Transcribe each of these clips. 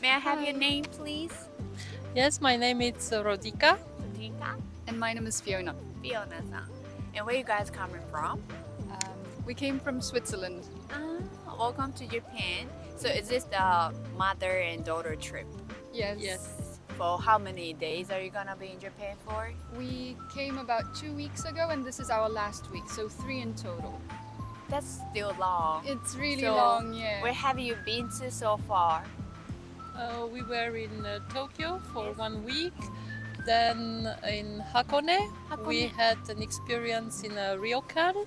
May I have your name, please? Yes, my name is Rodika. Tika? And my name is Fiona. Fiona-san. And where you guys coming from? We came from Switzerland. Welcome to Japan. So is this the mother and daughter trip? Yes. Yes. For how many days are you gonna be in Japan for? We came about 2 weeks ago and this is our last week, so 3 in total. That's still long. It's really So, long, yeah. Where have you been to so far? We were in Tokyo for Yes. 1 week. Then in Hakone, we Hakone. had an experience in a ryokan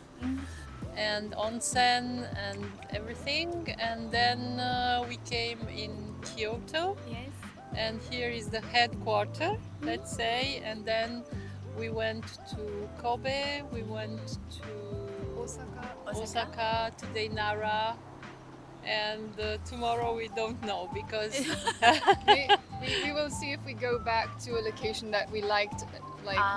and onsen and everything. And then we came in Kyoto, Yes. and here is the headquarter, let's say. And then we went to Kobe, we went to Osaka, today Nara, and tomorrow we don't know because we will see if we go back to a location that we liked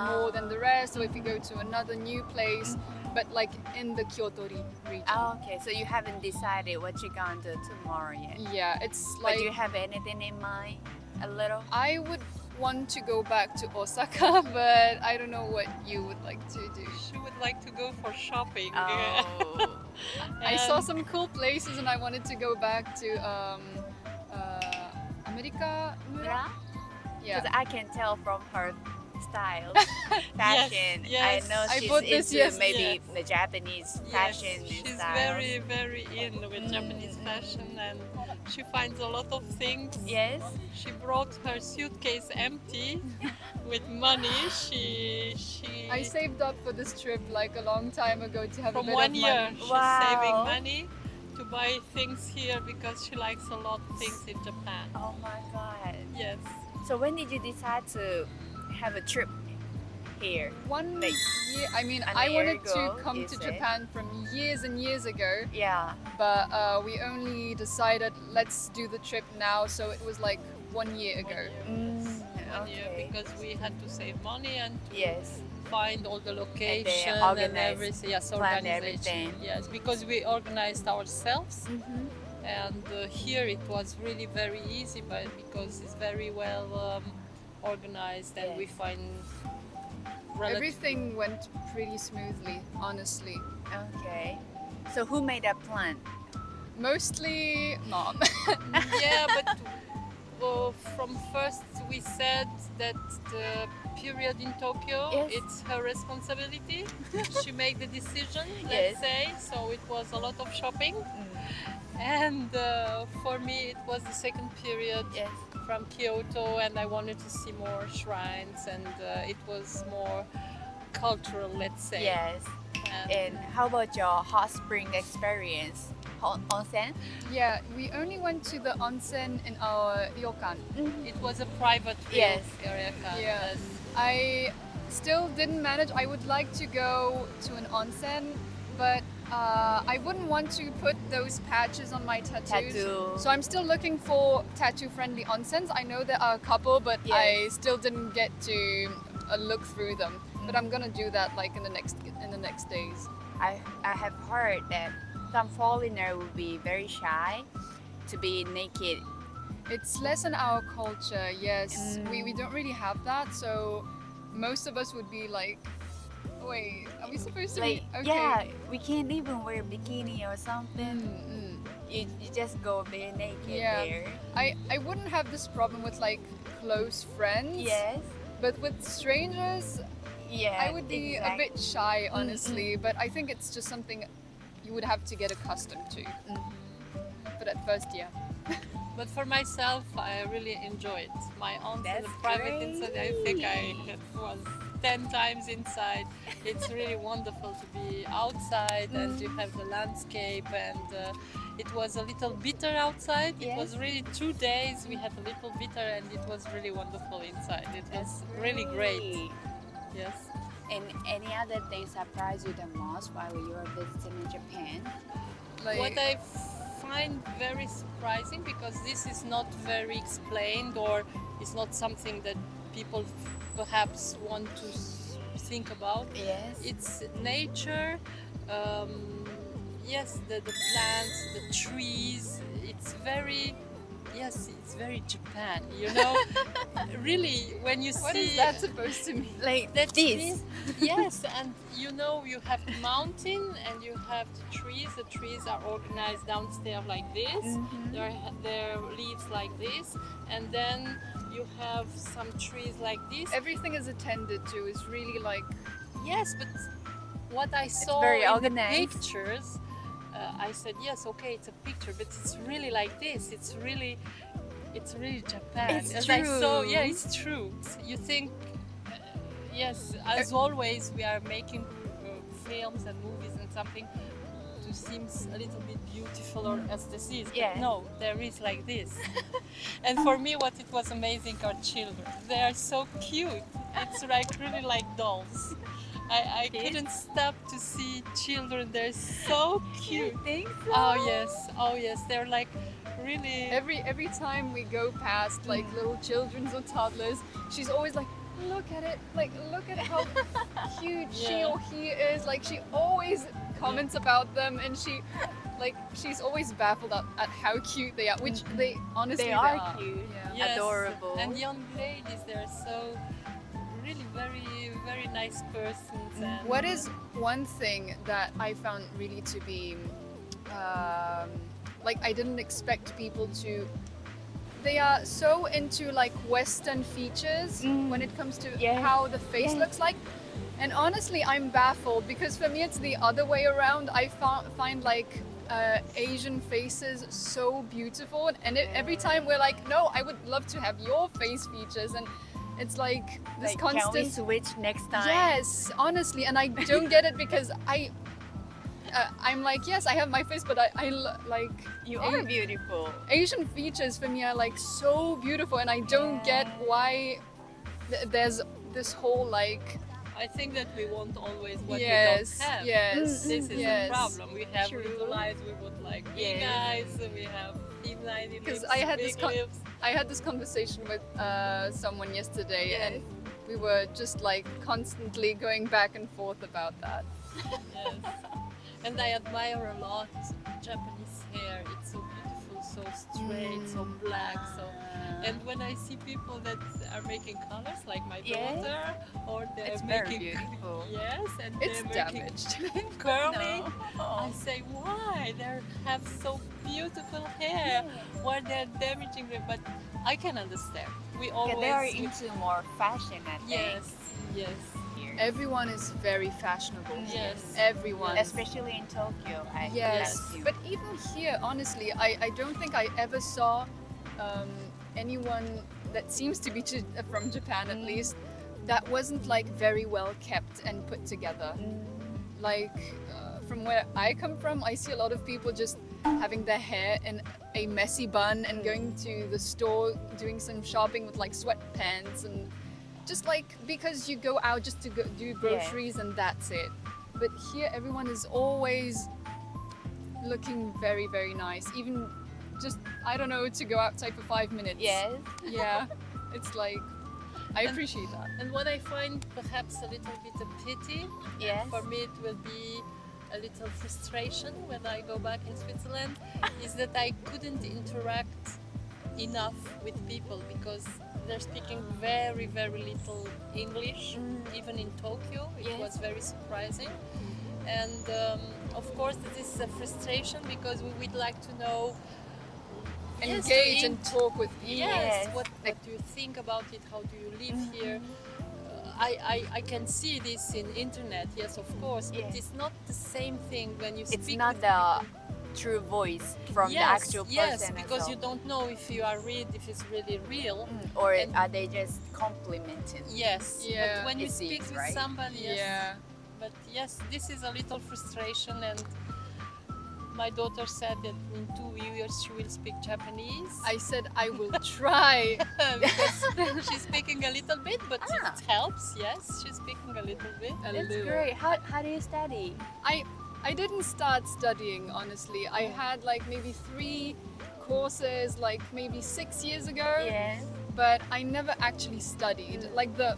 more than the rest, or if we go to another new place, but like in the Kyoto region. Oh, okay, so you haven't decided what you're gonna do tomorrow yet. Yeah, it's But like do you have anything in mind? A little? I would want to go back to Osaka, but I don't know what you would like to do. she would like to go for shopping. Oh. I saw some cool places and I wanted to go back to America. Yeah? Yeah. Because I can tell from her style, fashion. yes. I know I she's bought this into yes- maybe the Japanese fashion Yes, and she's styles. very, very in with Japanese fashion, and she finds a lot of things. Yes. She brought her suitcase empty with money. She I saved up for this trip like a long time ago to have from a bit 1 of year money. she's Wow. saving money to buy things here because she likes a lot of things in Japan. Oh my god. Yes. So when did you decide to have a trip here? One Like, year, I mean, a I year wanted ago, to come you to said? Japan from years and years ago, Yeah. but we only decided let's do the trip now, so it was like 1 year ago. One year Okay. because we had to save money and to Yes. find all the location and, organize, everything. Yes, plan organization. everything. Yes, because we organized ourselves, and here it was really very easy, but because it's very well organized, and we Yes. find Everything went pretty smoothly, honestly. Okay. So who made that plan? Mostly mom. Yeah, but from first we said that the period in Tokyo, Yes. it's her responsibility. She made the decision, Yes. let's say. So it was a lot of shopping. And for me, it was the second period Yes. from Kyoto, and I wanted to see more shrines, and it was more cultural, let's say. Yes. And how about your hot spring experience? Onsen? Yeah, we only went to the onsen in our ryokan. It was a private Yes. area. Yeah. I still didn't manage. I would like to go to an onsen, but I wouldn't want to put those patches on my tattoos. Tattoo. So I'm still looking for tattoo-friendly onsens. I know there are a couple, but Yes. I still didn't get to look through them. But I'm gonna do that like in the next days. I have heard that some foreigner will be very shy to be naked. It's less in our culture, yes. We don't really have that, so most of us would be like, wait, are we supposed to Like, be okay? yeah, we can't even wear bikini or something. You just go bare naked Yeah. there. I wouldn't have this problem with like close friends. Yes. But with strangers, Yeah. I would be a bit shy, honestly. But I think it's just something you would have to get accustomed to. But at first, yeah. But for myself, I really enjoyed my own That's private great. inside. I think I was 10 times inside. It's really wonderful to be outside and you have the landscape, and it was a little bitter outside. It Yes. was really 2 days. We had a little bitter and it was really wonderful inside. It was really great. Yes. And any other thing surprised you the most while you were visiting in Japan? Like, What I find very surprising, because this is not very explained, or it's not something that people perhaps want to think about. Yes. It's nature, yes, the plants, the trees. It's very, yes, it's very Japan, you know. Really, when you What see is that supposed to mean? Like that's this. mean- yes, and you know, you have the mountain and you have the trees. The trees are organized downstairs like this. Their leaves like this, and then you have some trees like this. Everything is attended to. It's really like Yes, but what I saw very in organized. the pictures, I said yes, okay, it's a picture, but it's really like this. It's really Japan. It's As I saw, true. yeah, it's true. You think, yes, as always, we are making films and movies and something to seem a little bit beautiful or as this is. But Yeah. no, there is like this. And for me, what it was amazing are children. They are so cute. It's like really like dolls. I Kids? couldn't stop to see children. They're so cute. think so? Oh yes, they're like really. every time we go past like little children or toddlers, she's always like, look at it, like look at how cute she Yeah. or he is. Like she always comments about them, and she's always baffled at how cute they are, which they honestly They are cute. Yeah. Yes, Adorable. And young ladies, they're so really very nice persons. And What is one thing that I found really to be like I didn't expect people to. They are so into like Western features when it comes to Yeah. how the face Yeah. looks like. And honestly, I'm baffled because for me it's the other way around. I find like Asian faces so beautiful, and every time we're like, no, I would love to have your face features, and it's like this Like, can we constant. switch next time? Yes, honestly, and I don't get it because I'm like, yes, I have my face, but like You are beautiful. Asian features for me are like so beautiful, and I don't get why there's this whole like I think that we want always what yes, we don't have. yes, This is yes. the problem. We have True. little eyes, we would like big Yeah. eyes, we have thin liney lips, 'Cause I had big this lips. I had this conversation with someone yesterday, Yes. and we were just like constantly going back and forth about that. Yes. And I admire a lot Japanese hair. It's so beautiful, so straight, so black, so. And when I see people that are making colors, like my Yes. daughter, or they're It's very making beautiful. yes, and It's they're making damaged. curly. No. I say why they have so beautiful hair, why they're damaging them, but I can understand. We Yeah, always they are into more fashion, I think. yes, yes, Here. Everyone is very fashionable. yes. Everyone. Especially in Tokyo. I Yes, assume. but even here, honestly, I don't think I ever saw anyone that seems to be from Japan at least that wasn't like very well kept and put together. Like from where I come from, I see a lot of people just having their hair in a messy bun and going to the store doing some shopping with like sweatpants and just like because you go out just to go do groceries and that's it. But here everyone is always looking very nice, even just I don't know, to go outside for 5 minutes. Yes. Yeah, it's like I appreciate that. And what I find perhaps a little bit a pity, Yes. for me it will be a little frustration when I go back in Switzerland, is that I couldn't interact enough with people because they're speaking very little English, even in Tokyo. It Yes. was very surprising. And of course this is a frustration because we would like to know yes, to Engage and talk with people. Yes, Yes. what do you think about it? How do you live here? I can see this in internet, yes, of course, but Yes. it's not the same thing when you speak. It's not with the people. true voice from the Yes, actual person. yes, as because well. you don't know if you are if it's really real. Or and- are they just complimenting? Yes, Yeah. but when you It speak is, with right? somebody, yes, Yeah. but yes, this is a little frustration. And my daughter said that in 2 years she will speak Japanese. I said I will try. Because she's speaking a little bit, but Ah. it helps. Yes, she's speaking a little bit. A That's little. great. How do you study? I didn't start studying, honestly. I had like maybe 3 courses like maybe 6 years ago, Yes. but I never actually studied. Like the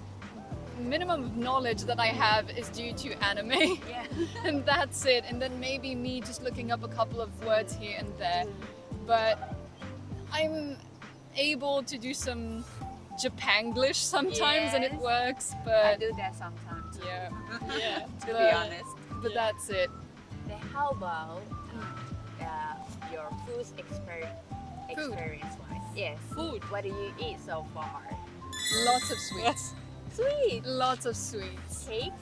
minimum of knowledge that I have is due to anime. Yeah. And that's it. And then maybe me just looking up a couple of words here and there. But able to do some Japanglish sometimes, and it Yes. works. I But do that sometimes. yeah, Yeah. To be But- honest. but Yeah. that's it. Then how about your food experience? Wise? Yes. Food. What do you eat so far? Lots of sweets. Sweet. Lots of sweets. Cakes.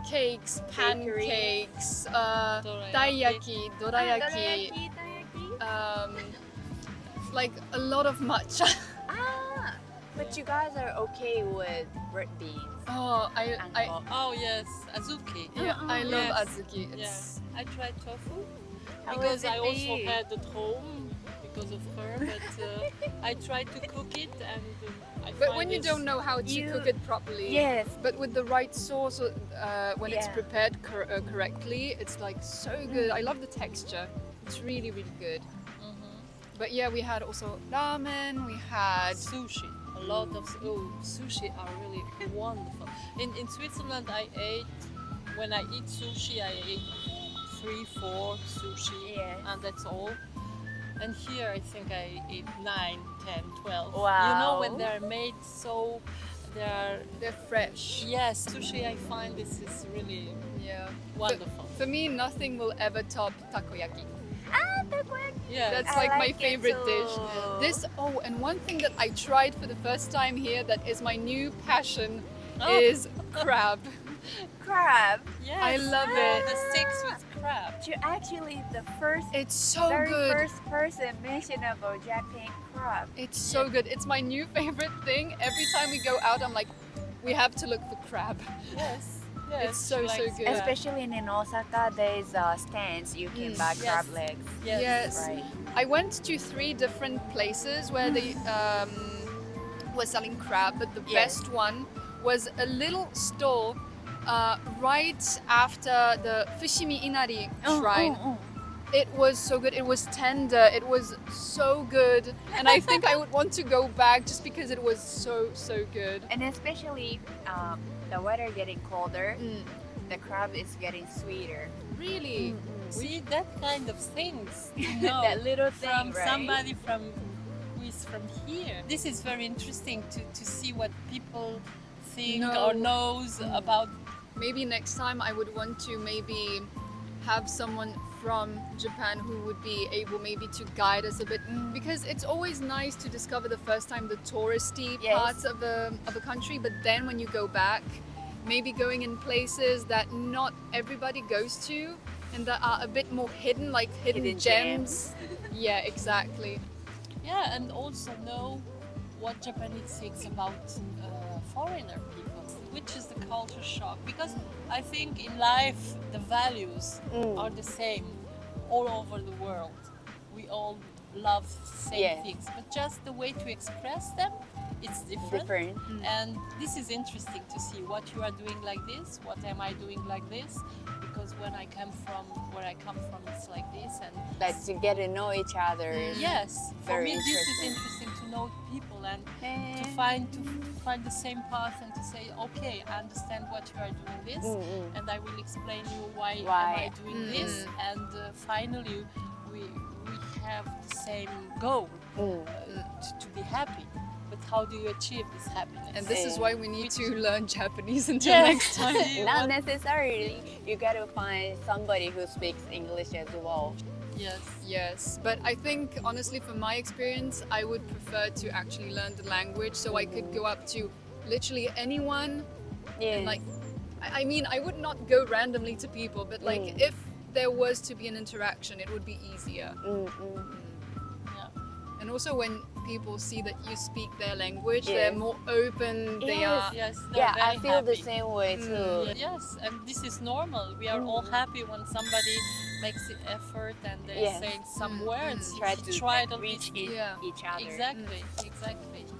Cakes, Bakery. pancakes, Dorayaki. taiyaki, dorayaki, Dorayaki, taiyaki. like a lot of matcha. But you guys are okay with red beans. Oh, I Anko. Oh yes, azuki. yeah, I love Yes. azuki. Yeah, It's I tried tofu How because is it I also for you? had at home because of her, but I tried to cook it and I but find when you it's- don't know how to You- cook it properly, Yes. but with the right sauce, when it's Yeah. prepared correctly, it's like so good. I love the texture. It's really, really good. Mhm. But yeah, we had also ramen. We had Sushi. A lot of sushi are really wonderful. In Switzerland, when I eat sushi, I eat 3-4 sushi, Yes. and that's all. And here, I think I eat 9, 10, 12. You Wow. know when they're made so they're they're fresh. yes, sushi. I find this is really Yeah. wonderful. For me, nothing will ever top takoyaki. Takoyaki. Yeah, That's I like my like it favorite dish. too. This and one thing that I tried for the first time here that is my new passion Oh. is crab. Crab. yes. I love it. The sticks with crab. You're actually the first, It's so very good. first person mentioned about Japan crab. It's so good. It's my new favorite thing. Every time we go out, I'm like, we have to look for crab. Yes. It's so, she so likes good. crab. Especially in Osaka, there's stands you can buy Yes. crab legs. Yes. Right. I went to 3 different places where they were selling crab, but the Yes. best one was a little stall right after the Fushimi Inari shrine. It was so good. It was tender. It was so good, and I think I would want to go back just because it was so good. And especially the weather getting colder, Mm. the crab is getting sweeter. Really? See that kind of things. You know, That little thing, from right? somebody who is from here. This is very interesting to see what people think or knows about. Maybe next time I would want to maybe have someone from Japan who would be able maybe to guide us a bit, because it's always nice to discover the first time the touristy Yes. parts of a country, but then when you go back, maybe going in places that not everybody goes to and that are a bit more hidden, like hidden Hidden gems. Yeah, exactly. Yeah, and also know what Japanese thinks about foreigner people, which is the culture shock. Because I think in life the values are the same all over the world. We all love same Yes. things, but just the way to express them, it's different. Different. And this is interesting to see what you are doing like this, what am I doing like this, because where I come from, it's like this. And Like to get to know each other. yes, for Very me this is interesting. interesting to know people and Eh. to find the same path and to say, okay, I understand what you are doing this, and I will explain you why am I doing this, and finally we have the same goal to be happy. But how do you achieve this happiness? And this is why we need to learn Japanese until Yes. next time. Not necessarily. You gotta find somebody who speaks English as well. Yes. Yes, but I think honestly, from my experience, I would prefer to actually learn the language so I could go up to literally anyone. Yeah. And like, I mean, I would not go randomly to people, but like if there was to be an interaction, it would be easier. Yeah. And also when people see that you speak their language, Yes. they're more open. They Yes. are. Yes. they're Yeah, I very feel the happy. same way too. Yes, and this is normal. We are all happy when somebody makes the effort and they Yes. say some words. Try to at reach least- each other. Exactly.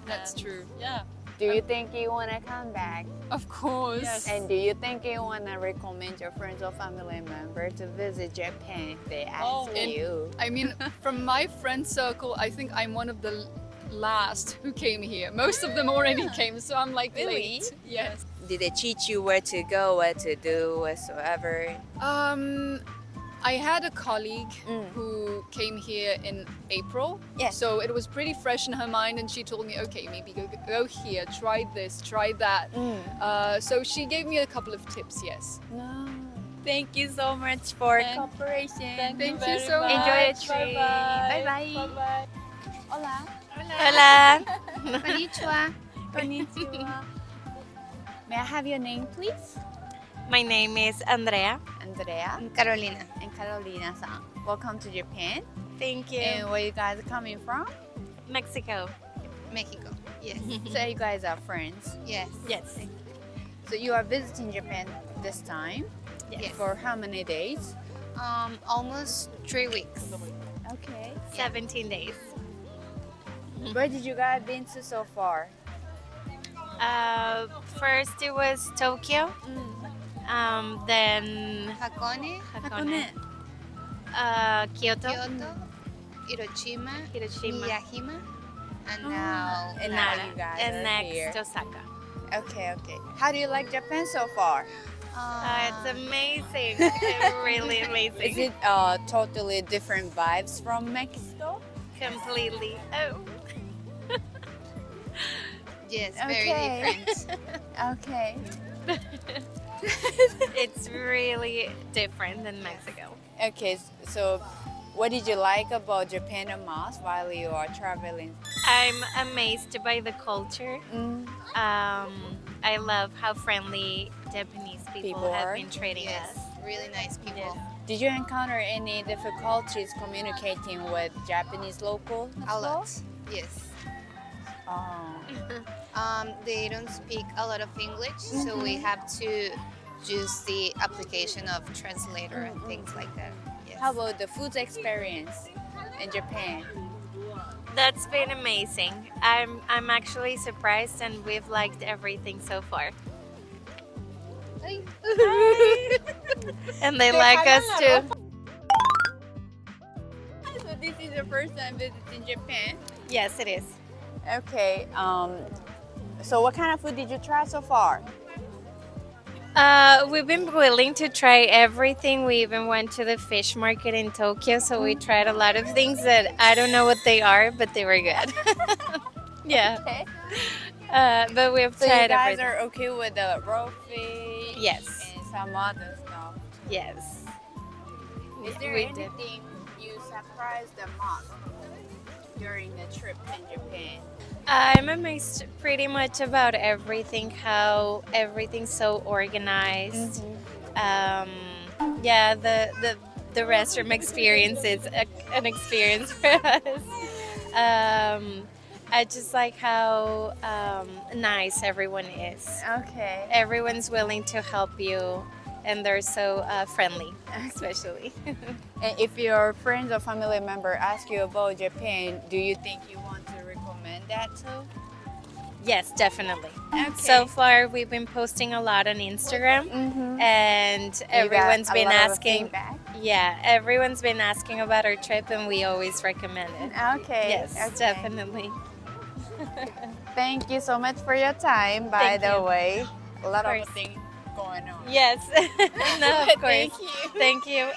That's And, true. Yeah. Do you think you wanna come back? Of course. Yes. And do you think you wanna recommend your friends or family member to visit Japan if they ask Oh, you? I mean, from my friend circle, I think I'm one of the last who came here. Most of them already came, so I'm like Really? late. Yes. Did they teach you where to go, what to do, whatsoever? I had a colleague who came here in April. Yes. So it was pretty fresh in her mind, and she told me, okay, maybe go here, try this, try that. So she gave me a couple of tips, yes. Thank you so much for Thank- cooperation. Thank you very so much. Enjoy the much. trip. Bye-bye. Bye-bye. Bye-bye. Hola. Hola. Konnichiwa. Konnichiwa. May I have your name, please? My name is Andrea. Andrea Carolina. and Carolina-san. Welcome to Japan. Thank you. And where you guys are coming from? Mexico. Mexico. Yes. So you guys are friends. Yes. Yes. So you are visiting Japan this time. Yes. For how many days? Almost 3 weeks. Okay. 17 days. Where did you guys been to so far? First it was Tokyo. Then Hakone, Hakone. Kyoto. Kyoto, Hiroshima, Hiroshima. Miyajima, and now And Nara. now you guys And are next here. Osaka. Okay, okay. How do you like Japan so far? It's amazing. It's really amazing. Is it totally different vibes from Mexico? Completely. Oh. yes, Okay. very different. Okay. It's really different than Mexico. Okay, so what did you like about Japan the most while you are traveling? I'm amazed by the culture. I love how friendly Japanese people People have are. been treating Yes, us. really nice people. Yes. Did you encounter any difficulties communicating with Japanese locals? as A well? lot. Yes. Oh. They don't speak a lot of English, so we have to use the application of translator and things like that. Yes. How about the food experience in Japan? That's been amazing. I'm actually surprised, and we've liked everything so far. And they like us too. So this is your first time visiting Japan? Yes, it is. Okay. So what kind of food did you try so far? We've been willing to try everything. We even went to the fish market in Tokyo, so we tried a lot of things that I don't know what they are, but they were good. Yeah. Okay. But we've So you tried guys everything. are okay with the raw fish? Yes. And some other stuff. Yes. Is there We did. anything you surprised the most during the trip in Japan? I'm amazed pretty much about everything, how everything's so organized. Yeah, the restroom experience is an experience for us. I just like how nice everyone is. Okay. Everyone's willing to help you, and they're so friendly, especially. And if your friends or family member ask you about Japan, do you think you want to recommend that too? Yes, definitely. Okay. So far, we've been posting a lot on Instagram, and everyone's been asking. Yeah, everyone's been asking about our trip, and we always recommend it. Okay. Yes, okay. definitely. Thank you so much for your time. By Thank the you. way, a lot of course. things going on. Yes. No, of course. Thank you. Thank you.